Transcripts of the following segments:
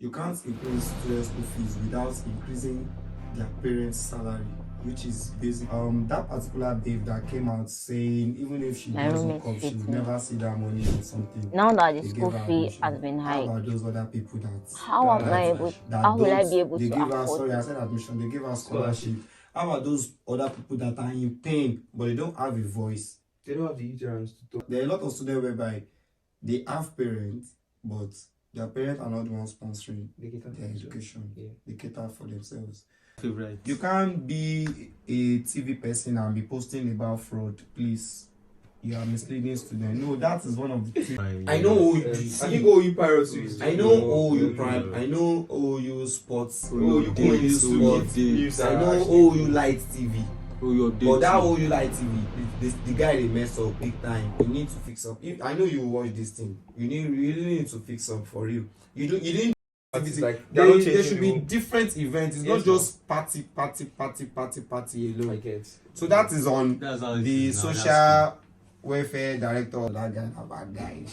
you can't increase student school fees without increasing their parents' salary, which is basic. That particular babe that came out saying even if she does hook up, she would never see that money or something. Now that the school fee has been high, how about those other people how will I be able they to give afford? Us, sorry, I said admission. They give us scholarship. How about those other people that are in pain but they don't have a voice? They don't have the ignorance to talk. There are a lot of students whereby they have parents, but their parents are not the ones sponsoring their education. Yeah. They cater for themselves. Favorite. You can't be a TV person and be posting about fraud, please. You are misleading students. No, that is one of the things. I know OU. I think OU Pirates. I know OU Prime. I know OU Sports. OU Sports. I know OU Light TV. But that OU Light TV, the guy they messed up big time. You need to fix up. I know you watch this thing. You really need to fix up for real. You didn't. Like, there should be different events. It's not just party alone. I get. So that is on the social welfare director of that guy, a bad guy.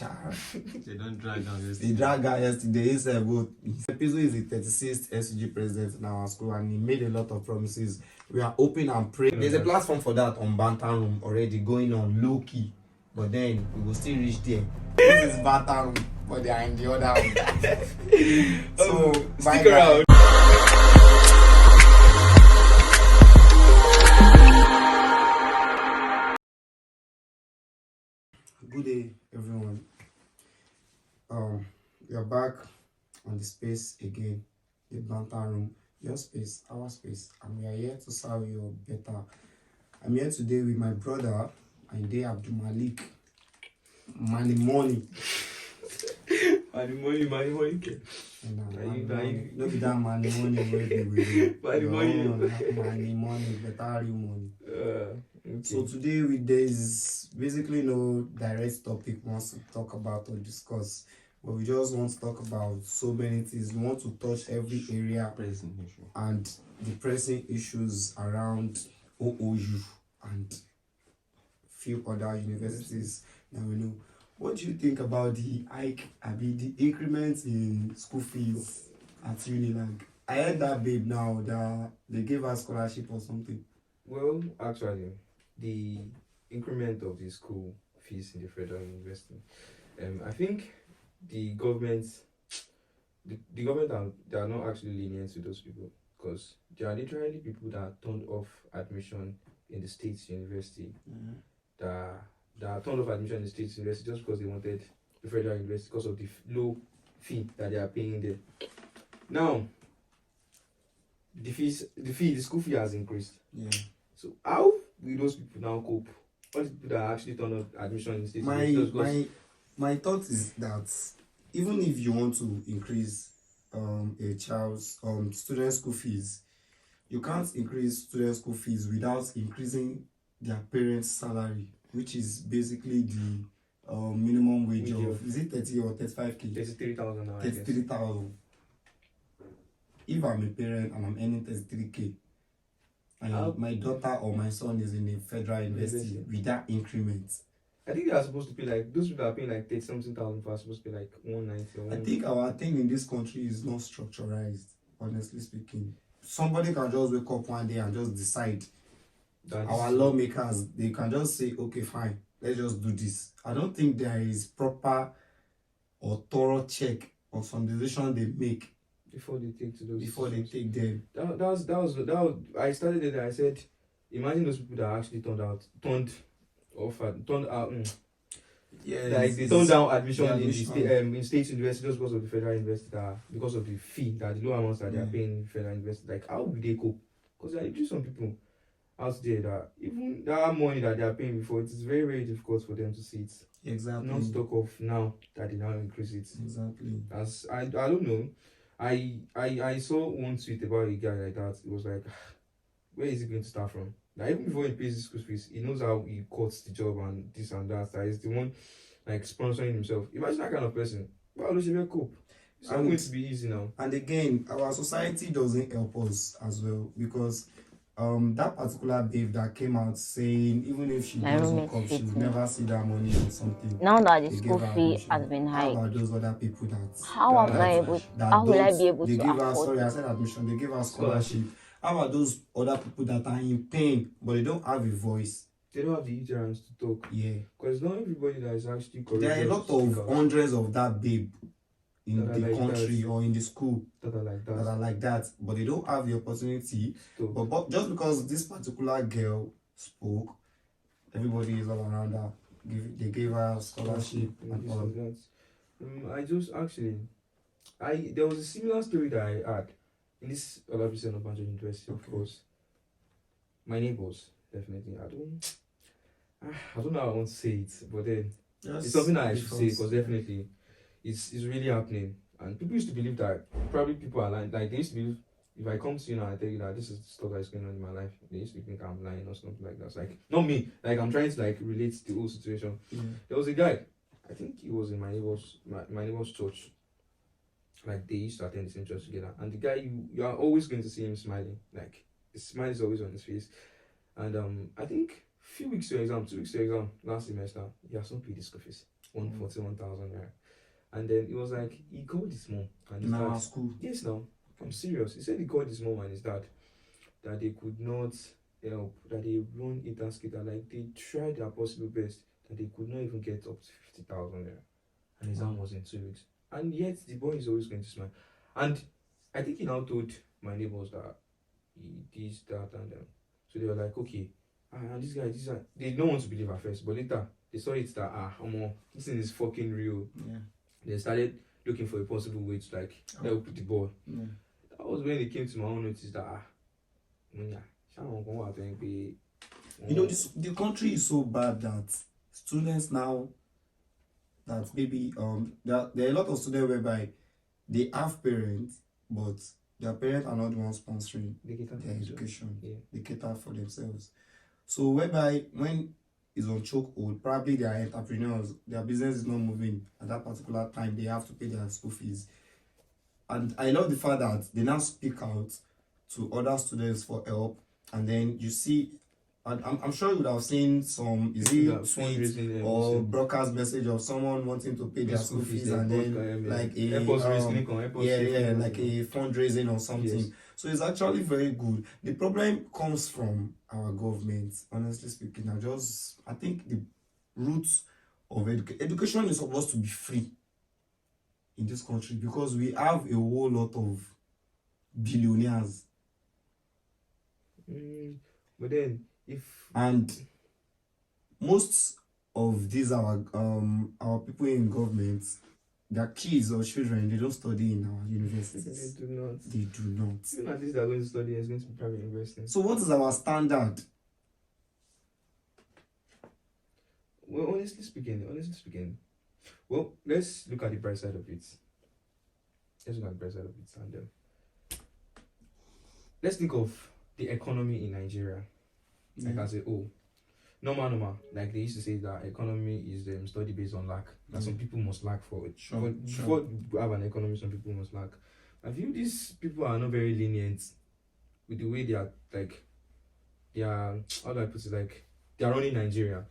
They don't drag down yesterday. They drag down yesterday. His episode is the 36th SUG president in our school, and he made a lot of promises. We are hoping and praying. There's a platform for that on Banter Room already going on low key, but then we will still reach there. This is Banter Room, but they are in the other room. So stick around. Good day, everyone. We are back on the space again, the Banter Room, your space, our space, and we are here to serve you better. I'm here today with my brother, Inde Abdul Malik. Money. Money. No be that money, better real money. Okay. So today there is basically no direct topic we want to talk about or discuss, but we just want to talk about so many things. We want to touch every area and the pressing issues around OOU and few other universities that we know. What do you think about the the increments in school fees at UNILAG? I heard that babe now that they gave us scholarship or something. Well, actually, the increment of the school fees in the federal university, I think the government they are not actually lenient to those people, because there are literally people that turned off admission in the state's university. That turned off admission in the state's university just because they wanted the federal university because of the low fee that they are paying there. Now, the school fee has increased. Yeah. So how will those people now cope? All the people that actually turned off admission in the state's university? My thought is that even if you want to increase a child's student school fees, you can't increase student school fees without increasing their parents' salary, which is basically the minimum wage of, is it 30 or 35k? 33,000 now. 33,000. If I'm a parent and I'm earning 33k, and my daughter or my son is in a federal university with that increment, I think they are supposed to pay like, those people that are paying like 30-something thousand are supposed to pay like 190 or I think our thing in this country is not structurized, honestly speaking. Somebody can just wake up one day and just decide. Our lawmakers, they can just say, okay, fine, let's just do this. I don't think there is proper or thorough check on some decisions they make before they take to those. Before they take them. That was. I started it and I said, imagine those people that actually turned out. Yeah, like they turned down admission in state university just because of the federal university, because of the fee, that the low amounts that they are paying in federal university. Like, how will they cope? Because there are some people out there that even that money that they are paying before, it is very, very difficult for them to see it. Exactly. Not talk of now that they now increase it. Exactly. As I don't know. I saw one tweet about a guy like that. It was like, where is he going to start from? Like, even before he pays his school fees, he knows how he cuts the job and this and that. That is the one like sponsoring himself. Imagine that kind of person. How does he cope? It's not going to be easy now. And again, our society doesn't help us as well, because that particular babe that came out saying even if she does hook up, she would never see that money or something. Now that the school fee has been hiked, how about those other people how will I be able to afford? I said admission, they give her scholarship. How about those other people that are in pain but they don't have a voice? They don't have the ignorance to talk. Yeah. Because not everybody that is actually correct. There are a lot of hundreds of that babe in the like country or in the school that are like that, but they don't have the opportunity. But just because this particular girl spoke, everybody is all around her. They gave her a scholarship and all. There was a similar story that I had in this other person of Banjo University, of course. My neighbors, definitely. I don't know how I want to say it, but then it's something that I should say because definitely it's really happening. And people used to believe that probably people are lying. Like they used to believe if I come to you now and tell you that this is the stuff that is going on in my life, they used to think I'm lying or something like that. It's like not me. Like I'm trying to like relate to the whole situation. Yeah. There was a guy, I think he was in my neighbor's church. Like they used to attend the same church together. And the guy you are always going to see him smiling. Like the smile is always on his face. And I think 2 weeks to exam last semester, he has not paid his school fees. 141,000 naira. And then it was like he called his mom and his dad. School. Yes, now I'm serious. He said he called his mom and his dad that they could not help, that they run skater, like they tried their possible best, that they could not even get up to 50,000 naira. And exam was in 2 weeks. And yet the boy is always going to smile. And I think he now told my neighbors that he did that and them. So they were like, okay, this guy, they don't want to believe at first, but later they saw it that this thing is fucking real. Yeah. They started looking for a possible way to like help the boy. Yeah. That was when they came to my own notice that you know, the country is so bad that students now that maybe there are a lot of students whereby they have parents but their parents are not the ones sponsoring their education. Yeah. They cater for themselves. So whereby when is on chokehold, probably they are entrepreneurs, their business is not moving at that particular time, they have to pay their school fees. And I love the fact that they now speak out to other students for help, and then you see, and I'm sure you would have seen some tweet or broadcast message of someone wanting to pay their school fees, and then like a fundraising or something. Yes. So it's actually very good. The problem comes from our government, honestly speaking. I think the roots of education is supposed to be free in this country because we have a whole lot of billionaires. But then and most of these our people in government, their kids or children, they don't study in our universities. They do not. They do not. Even at least they're going to study, it's going to be private university. So what is our standard? Well, honestly speaking, well, let's look at the bright side of it. And let's think of the economy in Nigeria. Like I say, normal. Like they used to say that economy is study based on lack. That some people must lack for it. Before you have an economy, some people must lack. I feel these people are not very lenient with the way they are, like, how do I put it, like, they are running Nigeria.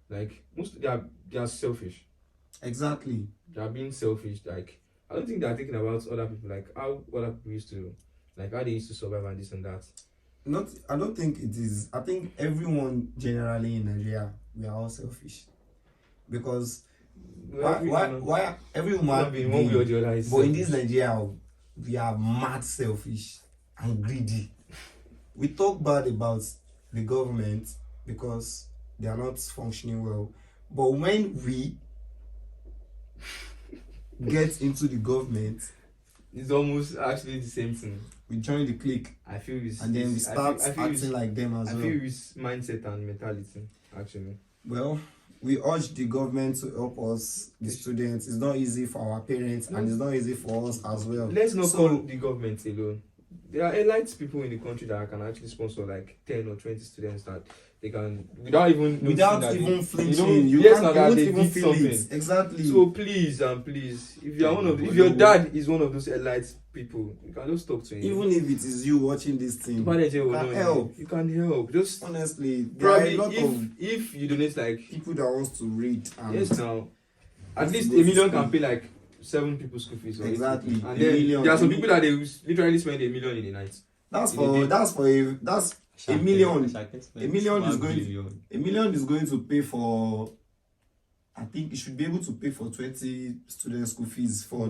Like, they are selfish. Exactly. They are being selfish. Like, I don't think they are thinking about other people, like how other people used to, like how they used to survive and this and that. I don't think it is. I think everyone generally in Nigeria, we are all selfish. Because why everyone being one way or the other is selfish. But in this Nigeria, we are mad selfish and greedy. We talk bad about the government because they are not functioning well. But when we get into the government, it's almost actually the same thing. We join the clique. I feel and then we start acting like them as well. I feel it's mindset and mentality, actually. Well, we urge the government to help us, the students. It's not easy for our parents, and it's not easy for us as well. Let's not call the government alone. there are elite people in the country that can actually sponsor like 10 or 20 students that they can without even flinching. You won't even feel it. Exactly. So please and please, if you're if your dad is one of those elite people, you can just talk to him. Even if it is you watching this thing, you can help. You can help. Just honestly, probably if you donate like people that wants to read. Yes, now at least $1 million can pay like 7 people's school fees. Exactly. And then there are some people that they literally spend $1 million in a night. That's $1 million. $1 million is going to pay for. I think it should be able to pay for 20 student school fees for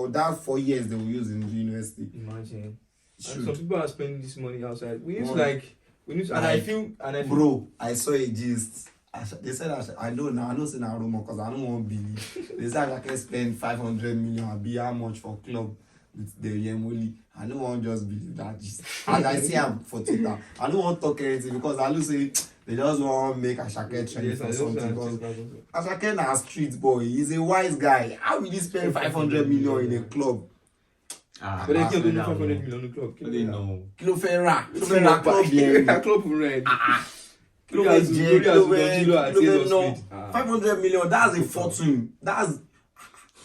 that 4 years they will use in the university. Imagine. And some people are spending this money outside. Bro, I saw a gist. They said I know say na rumor because I don't want to believe. They said I can spend 500 million and be how much for club with the Yemoli. I don't want to just believe that gist. And I see him for Twitter. I don't want to talk anything because I will say they just want to make Ashake trend for something. Because Ashake na street boy. He's a wise guy. How will he spend 500 million in a club? But they can't do 500 million in a club. They know. Kilo Ferra club here. Club red. 500 million, that's a fortune. That's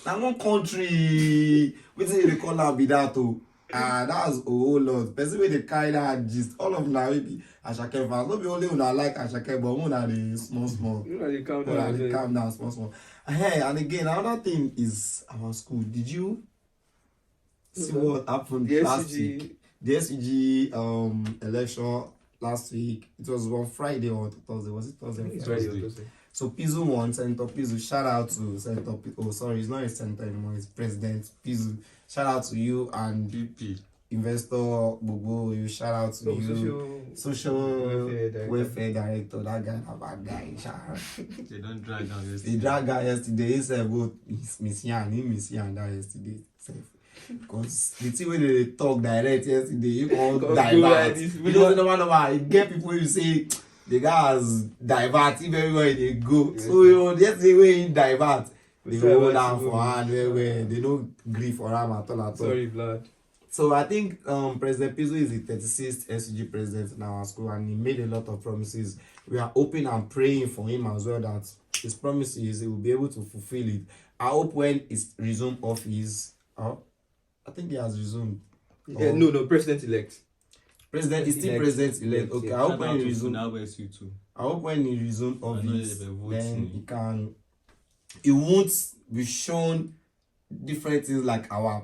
one country. We say they call that be that too. That's a whole lot. Person when they carry that gist, all of them are maybe Ashake fans. Not be only una like Ashake, but una the small. They calm down small. Hey, and again, another thing is our school. Did you see what happened last week? The SCG election. Last week, it was on Friday or Thursday. Was it Thursday? It's Friday or Thursday. So Pizu won, Senator Pizu. Shout out to Senator Pizu. Oh, sorry, it's not a senator anymore. It's President Pizu. Shout out to you and PP. Investor Bobo. You shout out to you. Social welfare director. That guy, a bad guy. They don't drag down yesterday. They drag guy yesterday. He said, "Go Miss Yan that yesterday." Because the thing when they talk direct yesterday, you can't divert. You don't know you get people who say the guys divert even everywhere they go. So yesterday when you divert, they hold down for hand where they don't agree for him at all. Sorry, blood. So I think President Pizzo is the 36th SCG president in our school and he made a lot of promises. We are hoping and praying for him as well that his promises he will be able to fulfill it. I hope when he's resumed office. I think he has resumed. No, President-elect. President is still President-elect. Okay, I hope when he resumed. I hope when he resumed office, then he won't be shown different things like our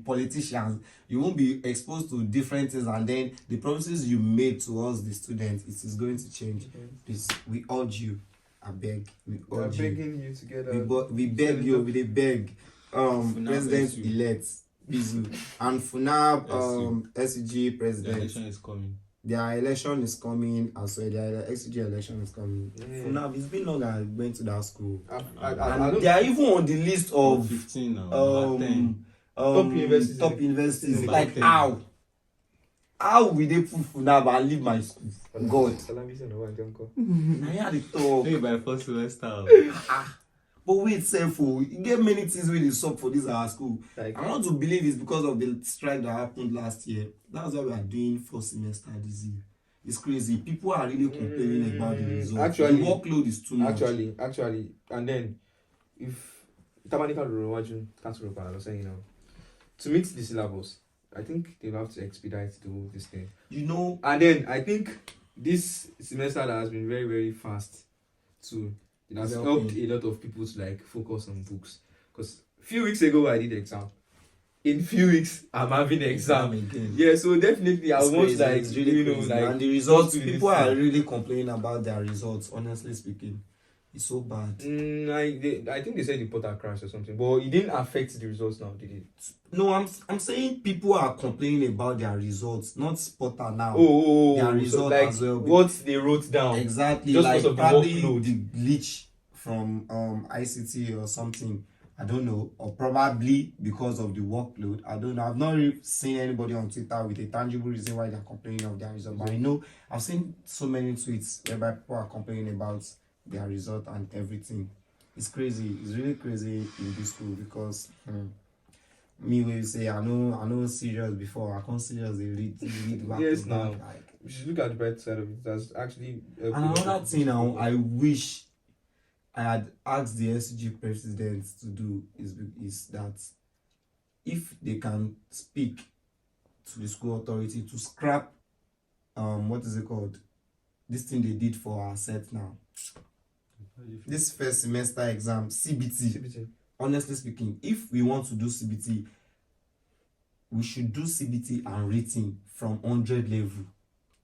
politicians. You won't be exposed to different things, and then the promises you made to us, the students, it is going to change. Please, we urge you. I beg. We urge you. Begging you together. We beg you. We beg. President-elect Pizu and FUNAB SCG president. Their election is coming as well. Their SCG election is coming. FUNAB, it's been long I went to that school. They are even on the list of 15 now. Top universities. Like how will they put FUNAB and leave my school? God. I had it talk. Maybe by first semester. But wait, you get many things where they suck for this our school. Like, I want to believe it's because of the strike that happened last year. That's why we are doing first semester this year. It's crazy. People are really complaining about the results. Actually, the workload is too much. Actually, and then if Tabanika Rurwaju can't I was saying to meet the syllabus, I think they'll have to expedite to do this thing. And then I think this semester that has been very, very fast too. It has helped a lot of people to like focus on books. Because a few weeks ago I did exam. In few weeks I'm having exam again. Yeah, so definitely I want like really and the results. People are really complaining about their results. Honestly speaking, it's so bad. I think they said the portal crashed or something, but it didn't affect the results now, did it? No, I'm saying people are complaining about their results, not Porter now. Their results so like as well. What they wrote down. Exactly, just like because of probably the glitch from ICT or something. I don't know, or probably because of the workload. I don't know. I've not really seen anybody on Twitter with a tangible reason why they're complaining of their result. But I know I've seen so many tweets whereby people are complaining about their result and everything. It's crazy. It's really crazy in this school because me will say I know serious before. I can't serious they read back Yes, to now. back, like. We should look at the bright side of it. That's actually And another thing now, I wish I had asked the SG president to do is that if they can speak to the school authority to scrap what is it called? This thing they did for our set now. This first semester exam, CBT. Honestly speaking, if we want to do CBT, we should do CBT and written from 100 level.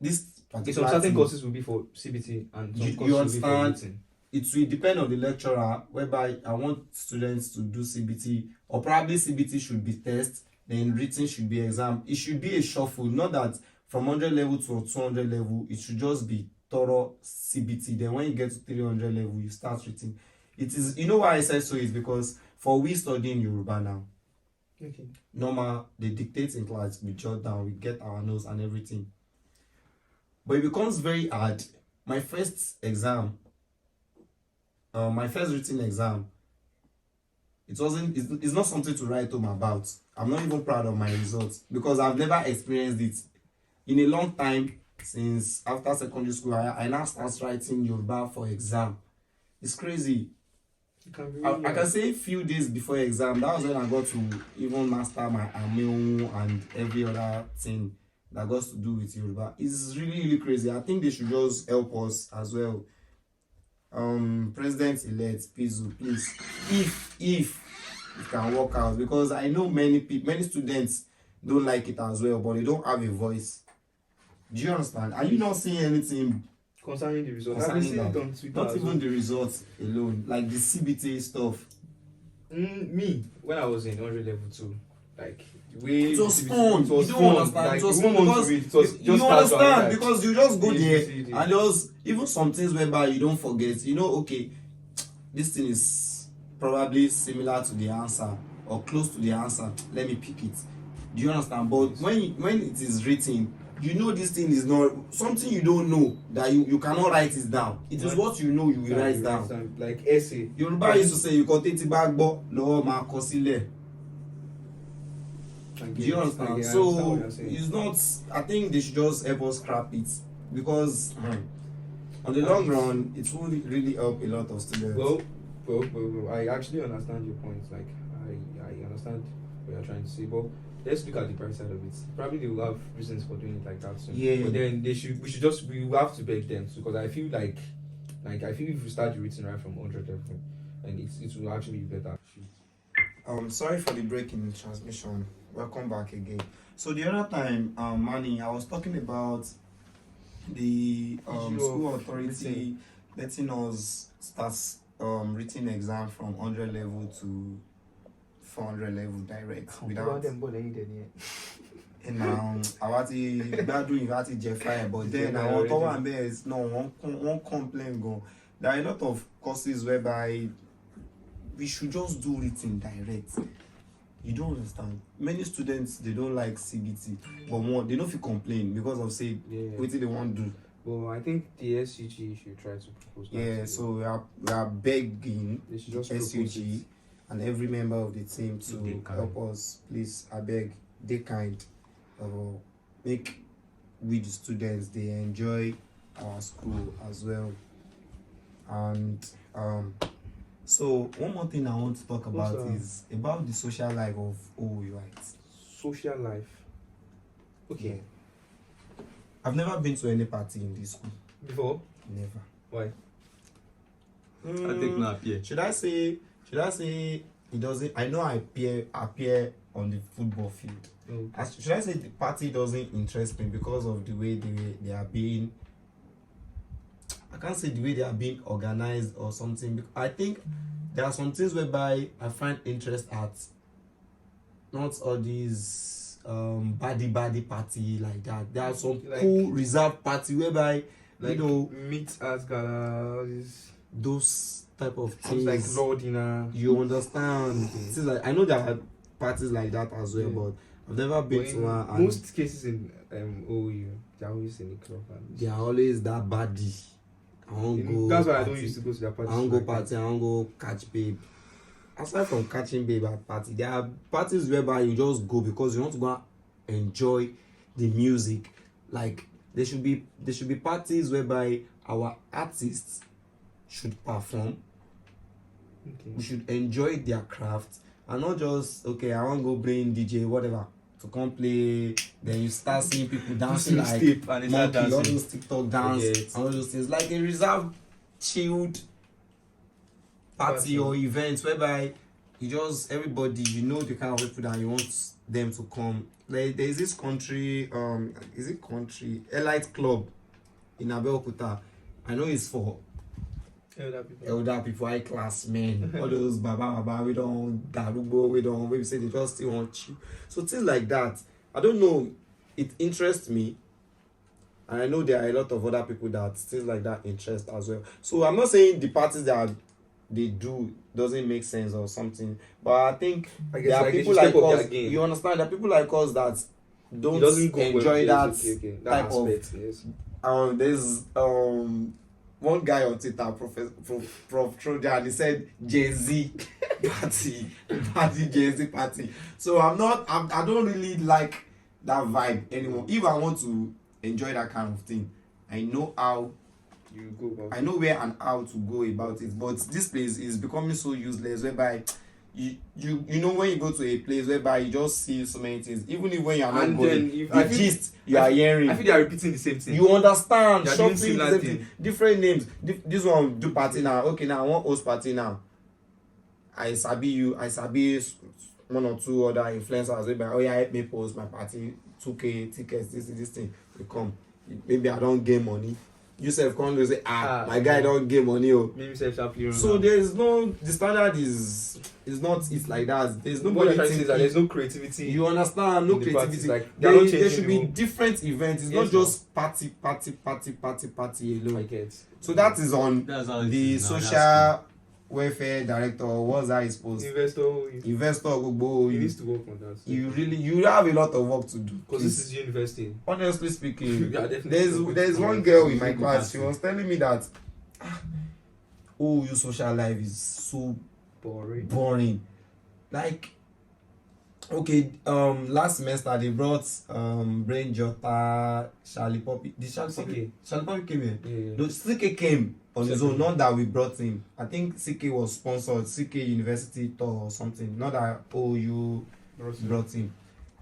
This particular some certain courses will be for CBT and some courses you will understand? be for written. It will depend on the lecturer, whereby I want students to do CBT, or probably CBT should be test, then written should be exam. It should be a shuffle, not that from 100 level to 200 level, it should just be thorough CBT. Then when you get to 300 level, you start written. It is, you know why I said so is because for we studying Yoruba now, Okay. normal, they dictate in class, we jot down, we get our notes and everything. But it becomes very hard. My first exam, my first written exam, it's not something to write home about. I'm not even proud of my results because I've never experienced it in a long time. Since after secondary school, I now start writing Yoruba for exam. It's crazy. I can say a few days before exam, that was when I got to even master my Ameo and every other thing that got to do with Yoruba. It's really crazy. I think they should just help us as well. President-elect, please, if it can work out, because I know many students don't like it as well, but they don't have a voice. Do you understand? Are you not seeing anything concerning the results? Concerning that? Not even the results alone, like the CBT stuff. Me, when I was in 100 level 2, like the way it was fun. It was you fun. don't understand. Like, it was fun because you understand because you just go there and just even some things whereby you don't forget. You know, okay, this thing is probably similar to the answer or close to the answer. Let me pick it. Do you understand? But when it is written, you know this thing is not something you don't know, that you cannot write it down. It is what you know you will write down. Like essay. Yoruba used to say you got it back, but no ma kosile. Do you understand? So it's not. I think they should just help us scrap it because on the long run, it will really help a lot of students. Well, I actually understand your point. Like I understand what you're trying to say, but let's look at the bright side of it. Probably they will have reasons for doing it like that soon. Yeah. But then we will have to beg them too, because I feel like if we start the written right from 100 level, and it will actually be better. Sorry for the break in the transmission. Welcome back again. So the other time, Manny, I was talking about the school authority letting us start written exam from 100 level to 400 level direct without them. And now I want to get fire, but then I want to come and there is no one complaint go. There are a lot of courses whereby we should just do written direct. You don't understand. Many students, they don't like CBT, but more they don't feel complain because of say what they want to do. Well, I think the SUG should try to propose that. Yeah, so we are begging they should just SUG and every member of the team to help us. Please, I beg, they kind of make we the students they enjoy our school as well. And so one more thing I want to talk about is about the social life of OU, right? Social life. Okay. Yeah. I've never been to any party in this school. Before? Never. Why? I think not appear. Should I say it doesn't? I know I appear on the football field. Okay. Should I say the party doesn't interest me because of the way they are being? I can't say the way they are being organized or something. I think there are some things whereby I find interest at. Not all these body party like that. There are some cool reserve party whereby like, you know meet as gala, all these those type of things like raw dinner. You understand? Okay. Like I know there are parties like that as well, but I've never been to one. Most cases in OU, they're always in the club. And they are always that body. I won't go. That's why party. I don't used to go to their parties. I won't go party. I won't go catch babe. aside from catching babe at party, there are parties whereby you just go because you want to go and enjoy the music. Like there should be parties whereby our artists should perform. Okay. We should enjoy their craft and not just okay, I want to go bring DJ whatever to come play. Then you start seeing people dancing like monkey, all those TikTok dance, and all those things. Like a reserved, chilled party or event whereby you just everybody, you know, the kind of people that you want them to come. Like there is this country, is it country Elite Club in Abeokuta. I know it's for elder people, high class men, all those baba, we don't darubo, we say they just still want you. So things like that, I don't know, it interests me, and I know there are a lot of other people that things like that interest as well. So I'm not saying the parties that they do doesn't make sense or something, but I think there are people like us. You understand? There are people like us that don't enjoy that type aspect, of. Yes. There's one guy on Twitter, Prof Trojan, he said Jay-Z party, Jay-Z party. So I don't really like that vibe anymore. If I want to enjoy that kind of thing, I know how you go about I know where and how to go about it. But this place is becoming so useless whereby you know when you go to a place whereby you just see so many things, even if when you are not going, the gist you are hearing. I feel they are repeating the same thing. You understand? Shopping, the same thing. Different names. This one do party now. Okay, now I want host party now. I sabi one or two other influencers whereby, oh yeah, help me post my party, 2K tickets, this thing. You come. Maybe I don't get money. You self come to say, my guy don't get money. Maybe self-sharply. So there's no, the standard is not, it's like that. There's nobody thinking. There's no creativity. You understand? No creativity. Like, there should be different events. It's not just party alone. I get. So that is on the social welfare director. What's that supposed? Investor Gbogbo. He needs to work on that. You have a lot of work to do. Because this is university. Honestly speaking, definitely there's one girl in my class. She was telling me that your social life is so boring. Like, okay, last semester they brought Brain Jota, Charlie Poppy. Did Charlie Poppy came here? Yeah. No, CK came on his own, not that we brought him. I think CK was sponsored, CK University tour or something. Not that you brought him.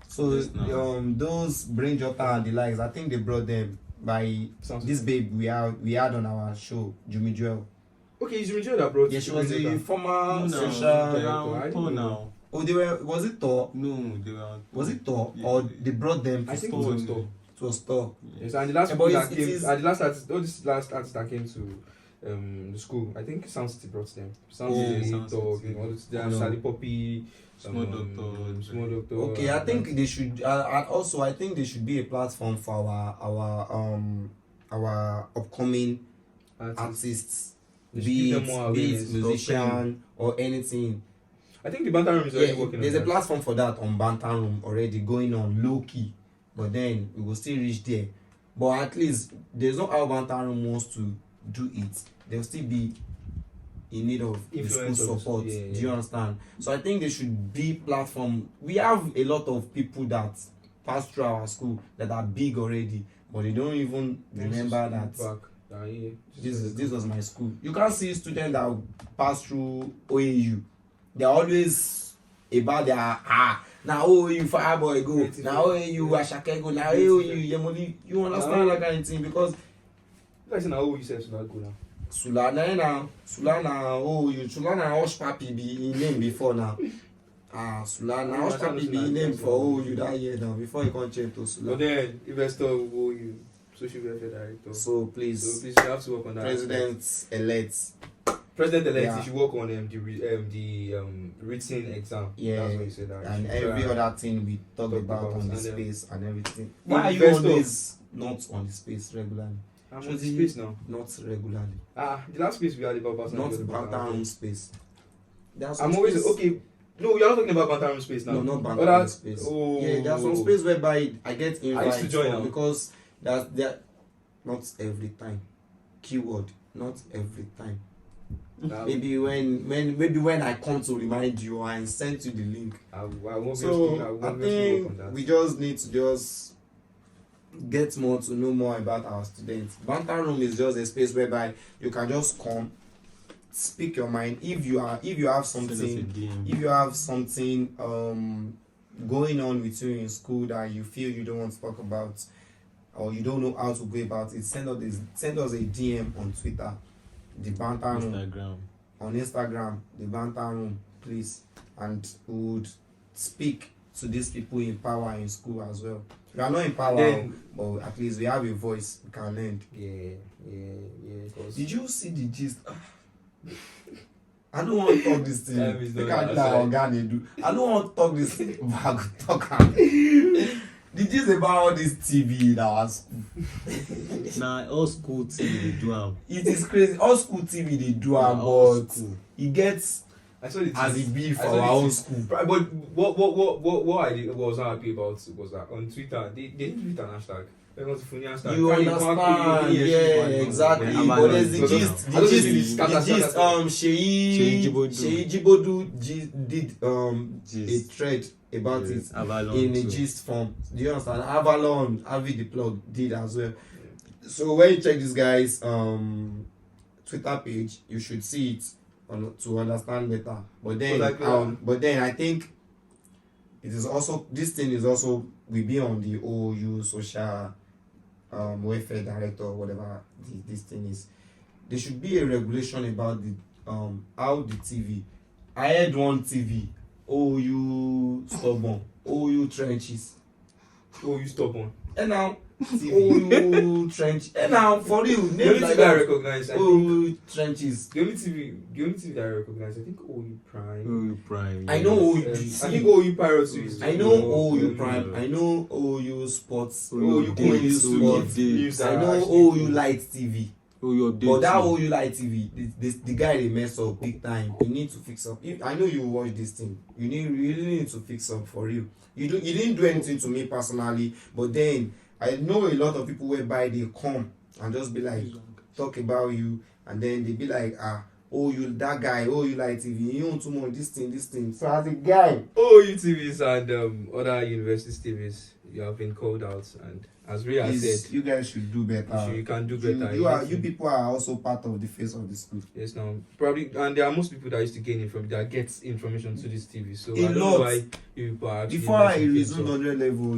So those Brain Jota and the likes, I think they brought them by this babe we had on our show, Jumi Joel. Okay, it's Jumi Joel that brought. Yeah, she was a former social director now. Oh, they were. Was it Thor? No, they were. Was it Thor? Yeah. Or they brought them to I think it was Thor. It was Thor. Yes, and the last people that came, the last artist that came to the school, I think Sound City brought them. Sound City, Thor, Charlie Poppy, Small Doctor. Okay, I think they should. And also, I think there should be a platform for our upcoming artists, be it musician or anything. I think the Banter Room is already working on that. There's a platform for that on Banter Room already going on low key, but then we will still reach there. But at least there's no how Banter Room wants to do it. They'll still be in need of the school support. Yeah. Do you understand? So I think there should be platform. We have a lot of people that pass through our school that are big already, but they don't even remember that. This was my school. You can't see students that pass through OAU. They're always about their now OAU Fireboy go, now OAU Ashake go, now OAU Yemoli. You understand that kind of thing? Because guys now OAU says Sula go now. Sulana OAU Sulana Osh Papi be in name before now. Sulana Osh Papi be in name for OAU that year now before you can change to Sula. But then investor OAU social welfare director. So please you have to work on that. President-elect, you should work on the written exam. Yeah, that's what you said. And every other thing we talk about on the space and everything. Why are you always not on the space regularly? I'm on the space now. Not regularly. The last space we had about not Banter Room space. I'm always okay. No, you're not talking about Banter Room space now. No, not Banter Room space. Oh. Yeah, there's some space whereby I get invited. I used to join now. Because that's not every time. Keyword, not every time. Maybe when I come to remind you, I sent you the link. I won't So I think we just need to just get more to know more about our students. Banter room is just a space whereby you can just come, speak your mind. If you have something going on with you in school that you feel you don't want to talk about, or you don't know how to go about it, send us a DM on Twitter, the Banter Room, on Instagram, the Banter Room, please, and we would speak to these people in power in school as well. We are not in power, but at least we have a voice. We can learn. Yeah. Did you see the gist? I don't want to talk this thing. I don't want to talk this thing. The gist about all this TV in our school. Nah, all school TV they do am. It is crazy. All school TV they do am, but it gets as it be for our own school. But what I was not happy about was that on Twitter they didn't use an hashtag. You understand? Yeah, exactly. But there's the gist. Sheyi Jibodu did a thread about it Avalon in a gist form. Do you understand? Avalon, Avi the plug did as well. So when you check this guy's Twitter page, you should see it to understand better. But then I think it is also, this thing is also will be on the OU social welfare director or whatever this thing is. There should be a regulation about the how the TV. I had one TV, OU stubborn, OU trenches, OU stubborn, and now OU trench, and now for you, the only TV I recognize, OU trenches. The only TV that I recognize, I think OU Prime. I know OU. I think OU Pirates. I know OU Prime. I know OU Sports. OU Sports. I know OU Light TV. But that OU Light TV, the guy they mess up big time. You need to fix up. I know you watch this thing. You really need to fix up for real. You didn't do anything to me personally, but then I know a lot of people whereby they come and just be like, talk about you, and then they be like, you that guy, you Light TV, you own too much, this thing. So as a guy, OU TVs and other university TVs, you have been called out, and as Ria said, you guys should do better. You can do better. You people are also part of the face of the school. Yes, now probably, and there are most people that used to gain that gets information to this TV. So I don't lot. know why you people are actually. Before I resumed 100 level,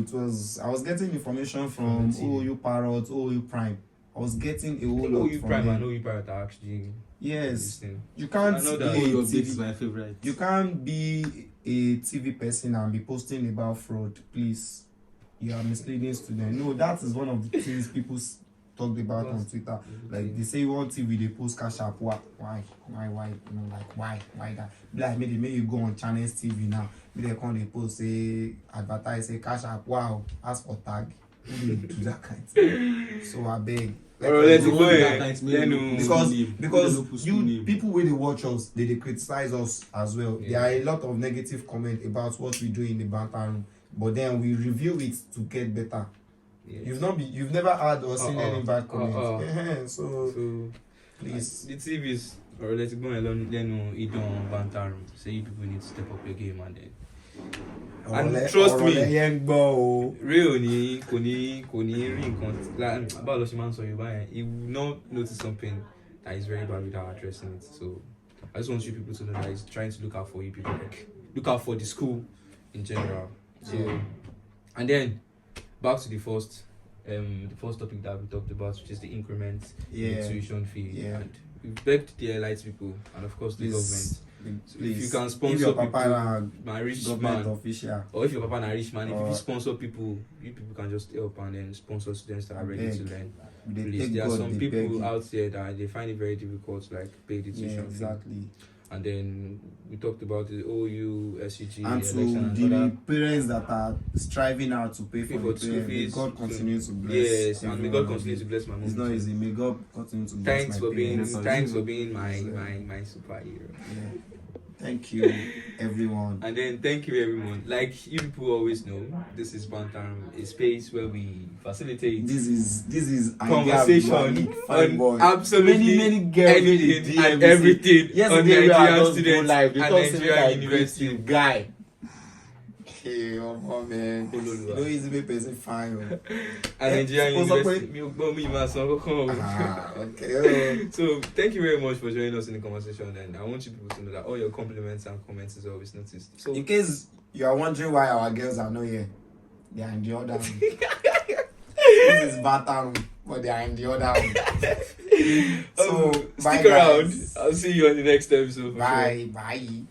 I was getting information from OU Parrot, OU Prime. I was getting a whole lot OU from Prime them. and OU Parrot are actually. Yes, you can't. I know that. OU Update is my favorite. You can't be a TV person and be posting about fraud, please. You are misleading students. No, that is one of the things people talked about on Twitter. Like they say you want TV, they post cash app. Why? You know, like why that? Like maybe you go on Channels TV now. Maybe they come they post say advertise say cash app. Wow, ask for tag. Who will do that kind of thing? So I beg. Because people when they watch us, they criticize us as well. Yeah. There are a lot of negative comment about what we do in the banter room, but then we review it to get better. Yeah. You've never heard or seen any bad comments. So please, the TVs or let's go along. Then you don't banter room. Say you people need to step up your game and then. And trust me, real ni kò ní rí nǹkan about lọ ṣe máa ń sọ Yorùbá yẹn, he will not notice something that is very bad without addressing it. So I just want you people to know that he's trying to look out for you people, like look out for the school in general. So and then back to the first topic that we talked about, which is the increment, the tuition fee, and we begged the elite people and of course the government. So if you can sponsor people, my rich man, official, or if your papa na rich man, if you sponsor people, you people can just help and then sponsor students that are ready to learn. Please, there are some people out there that they find it very difficult to like pay the tuition fee. And then we talked about the OU, SUG, and to the parents that are striving out to pay for the school fees. May God continue to bless. Yes, and may God continue to bless my mom. It's not easy. May God continue to bless Thanks for being my superhero. Yeah. Thank you, everyone. And then thank you everyone. Like you people always know, this is Bantam, a space where we facilitate This is conversation fine boy. on absolutely Many girls anything dey and DM me say, everything on yesterday we are Nigerian just go students live. They and talk say make Nigerian I greet university. you, guy. Hey, oh man. Ololuwa. You know, easy make person fine. And Nigerian suppose university. Mi ò gbọ́ mi máa san kọ́kọ́ o. Okay. So thank you very much for joining us in the conversation, and I want you people to know that all your compliments and comments is always noticed. So In case you are wondering why our girls are not here, they are in the other room. This is Batam, but they are in the other room. So bye, stick around. guys. I'll see you on the next episode. For sure. Bye.